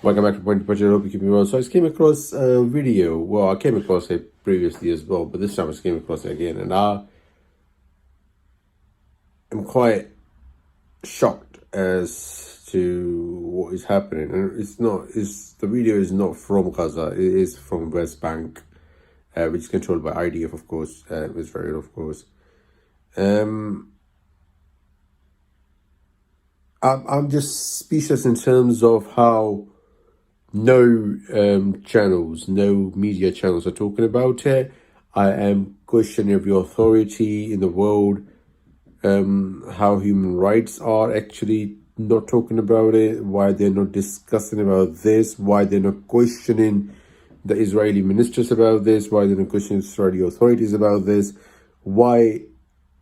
Welcome back to Point to Budget. I hope you keep me well. So I just came across a video. Well, I came across it previously as well, but this time I just came across it again, and I am quite shocked as to what is happening. And the video is not from Gaza. It is from West Bank, which is controlled by IDF, of course, Israel, of course. I'm just speechless in terms of how no media channels are talking about it. I am questioning every authority in the world, how human rights are actually not talking about it, why they're not discussing about this, why they're not questioning the Israeli ministers about this, why they're not questioning Israeli authorities about this, why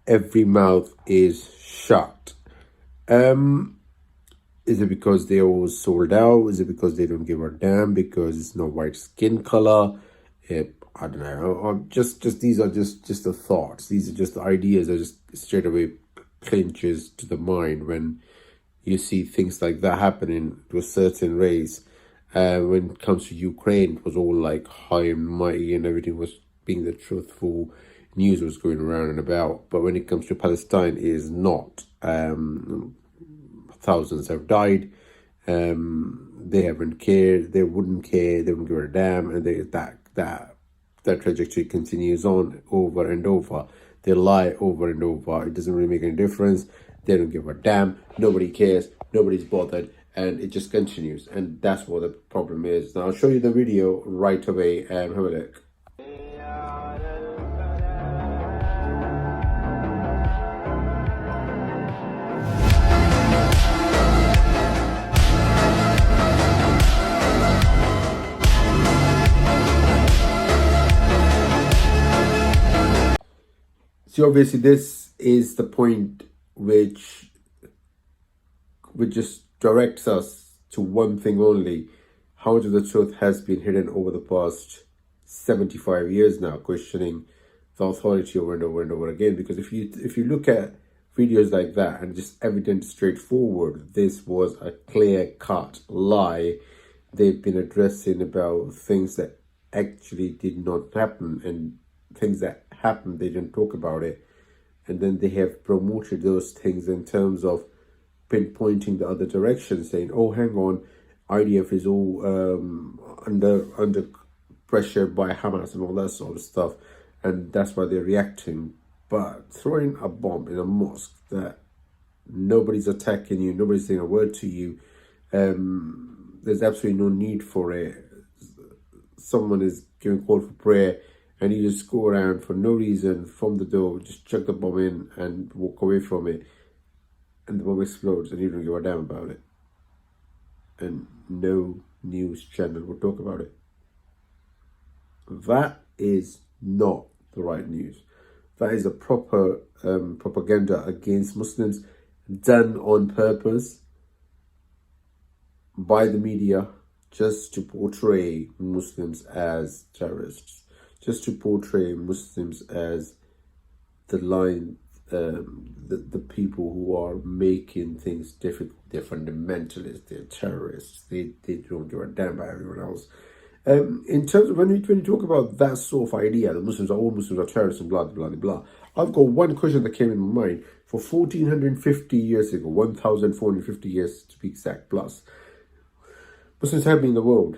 every mouth is shut. Is it because they all sold out? Is it because they don't give a damn because it's no white skin color? I don't know. These are just the thoughts. These are just the ideas that just straight away clinches to the mind when you see things like that happening to a certain race. When it comes to Ukraine, it was all like high and mighty and everything was being the truthful news was going around and about. But when it comes to Palestine, it is not. Thousands have died. They haven't cared. They wouldn't care. They wouldn't give a damn. And that trajectory continues on over and over. They lie over and over. It doesn't really make any difference. They don't give a damn. Nobody cares. Nobody's bothered. And it just continues. And that's what the problem is. Now, I'll show you the video right away and have a look. So obviously this is the point which just directs us to one thing only. How much of the truth has been hidden over the past 75 years now, questioning the authority over and over and over again. Because if you look at videos like that and just evident, straightforward, this was a clear-cut lie. They've been addressing about things that actually did not happen, and things that happened, they didn't talk about it. And then they have promoted those things in terms of pinpointing the other direction, saying, oh, hang on, IDF is all under pressure by Hamas and all that sort of stuff, and that's why they're reacting. But throwing a bomb in a mosque that nobody's attacking you, nobody's saying a word to you, there's absolutely no need for it. Someone is giving a call for prayer, and you just go around for no reason from the door, just chuck the bomb in and walk away from it, and the bomb explodes and you don't give a damn about it. And no news channel will talk about it. That is not the right news. That is a proper propaganda against Muslims, done on purpose by the media, just to portray Muslims as terrorists. Just to portray Muslims as the people who are making things difficult. They're fundamentalists, they're terrorists, they don't give a damn about everyone else. In terms of when you talk about that sort of idea, that all Muslims are terrorists and blah, blah, blah, blah, I've got one question that came in my mind. For 1450 years ago, 1450 years to be exact plus, Muslims have been in the world.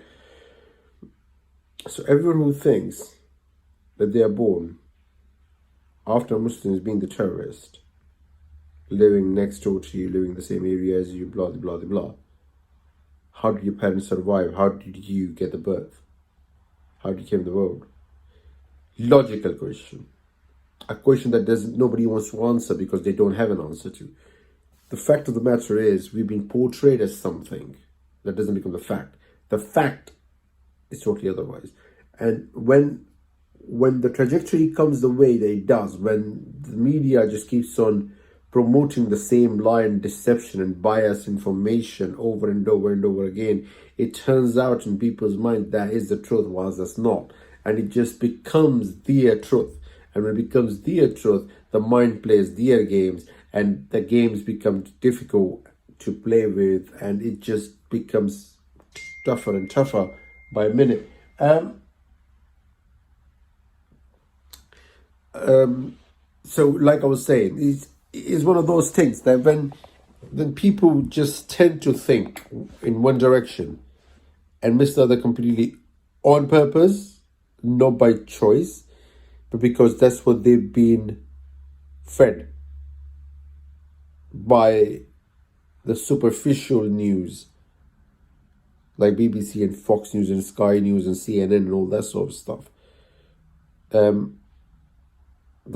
So everyone who thinks that they are born after Muslims being the terrorist, living next door to you, living in the same area as you, blah, blah, blah, blah. How did your parents survive? How did you get the birth? How did you come in the world? Logical question. A question that nobody wants to answer because they don't have an answer to. The fact of the matter is, we've been portrayed as something that doesn't become the fact. The fact is totally otherwise. And when the trajectory comes the way that it does, when the media just keeps on promoting the same lie and deception and biased information over and over and over again, it turns out in people's mind that is the truth, whilst that's not. And it just becomes their truth. And when it becomes their truth, the mind plays their games, and the games become difficult to play with, and it just becomes tougher and tougher by a minute. So like I was saying, it's one of those things that when people just tend to think in one direction and miss the other completely on purpose, not by choice, but because that's what they've been fed by the superficial news like BBC and Fox News and Sky News and CNN and all that sort of stuff. The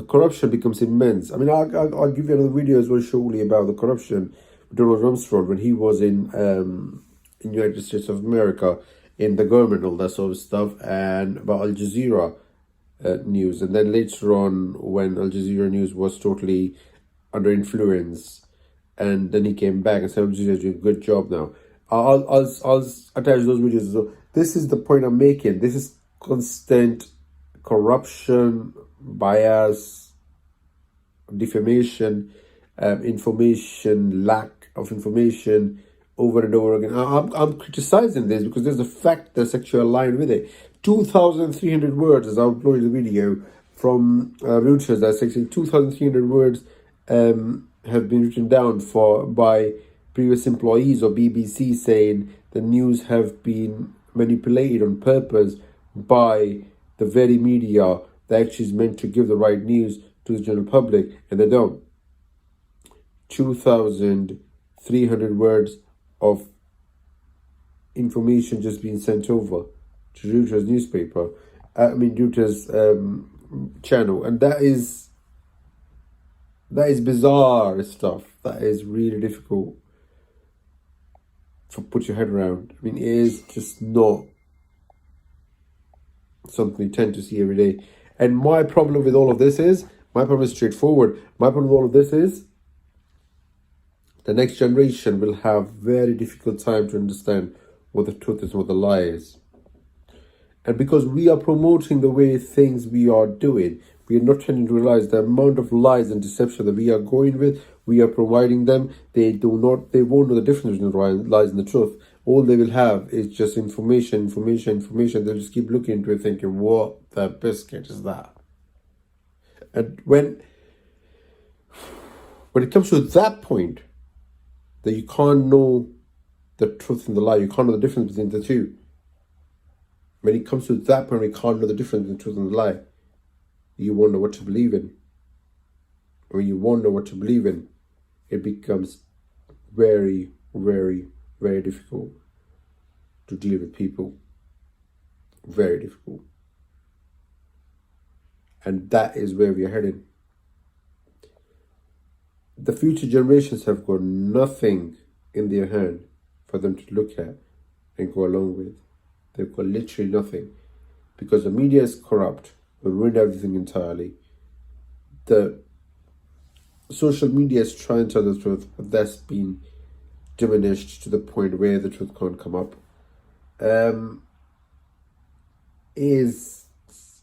corruption becomes immense. I mean, I'll give you another video as well shortly about the corruption with Donald Rumsfeld when he was in United States of America, in the government, all that sort of stuff, and about Al Jazeera news. And then later on, when Al Jazeera news was totally under influence, and then he came back and said Al Jazeera is doing a good job now. I'll attach those videos. So this is the point I'm making. This is constant corruption, bias, defamation, information, lack of information over and over again. I'm criticizing this because there's a fact that's actually aligned with it. 2,300 words, as I uploaded the video from Reuters, that's actually 2,300 words have been written down by previous employees of BBC saying the news have been manipulated on purpose by the very media that actually is meant to give the right news to the general public, and they don't. 2,300 words of information just being sent over to Reuters newspaper, Reuters channel, and that is bizarre stuff. That is really difficult to put your head around. I mean, it is just not something you tend to see every day. And my problem with all of this is, my problem is straightforward. My problem with all of this is the next generation will have very difficult time to understand what the truth is and what the lie is. And because we are promoting the way things we are doing, we are not tending to realize the amount of lies and deception that we are going with. We are providing them. They won't know the difference between the lies and the truth. All they will have is just information. They'll just keep looking into it thinking, what the biscuit is that? And when it comes to that point, that you can't know the truth and the lie, you can't know the difference between the two. When it comes to that point, we can't know the difference between the truth and the lie. You wonder what to believe in. When you wonder what to believe in, it becomes very, very, very difficult to deal with people. Very difficult. And that is where we are heading. The future generations have got nothing in their hand for them to look at and go along with. They've got literally nothing. Because the media is corrupt. Will ruin everything entirely. The social media is trying to tell the truth, but that's been diminished to the point where the truth can't come up. Is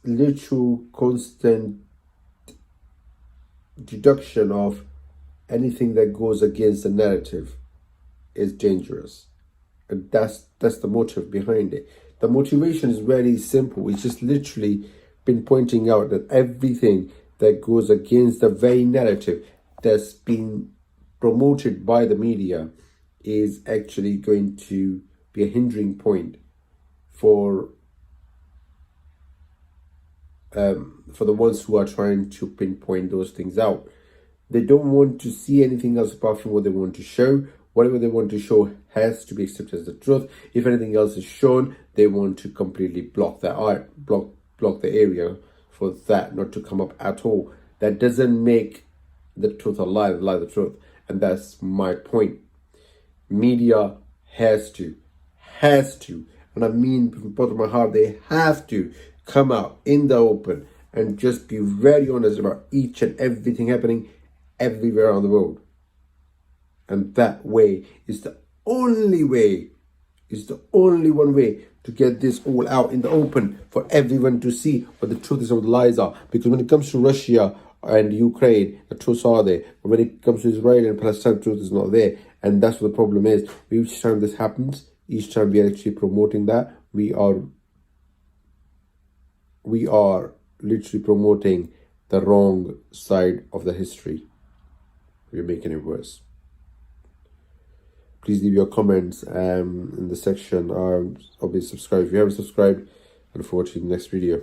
literal constant deduction of anything that goes against the narrative is dangerous. And that's the motive behind it. The motivation is very simple. It's just literally been pointing out that everything that goes against the very narrative that's been promoted by the media is actually going to be a hindering point for the ones who are trying to pinpoint those things out. They don't want to see anything else apart from what they want to show. Whatever they want to show has to be accepted as the truth. If anything else is shown, they want to completely block that art, block the area for that not to come up at all. That doesn't make the truth a lie the truth. And that's my point. Media has to, and I mean from the bottom of my heart, they have to come out in the open and just be very honest about each and everything happening everywhere around the world. And that way is the only way, one way to get this all out in the open for everyone to see what the truth is and what the lies are. Because when it comes to Russia and Ukraine, the truths are there. But when it comes to Israel and Palestine, the truth is not there. And that's what the problem is. Each time this happens, Each time we are actually promoting that, we are literally promoting the wrong side of the history. We're making it worse. Please leave your comments in the section. Obviously subscribe if you haven't subscribed. I look forward to the next video.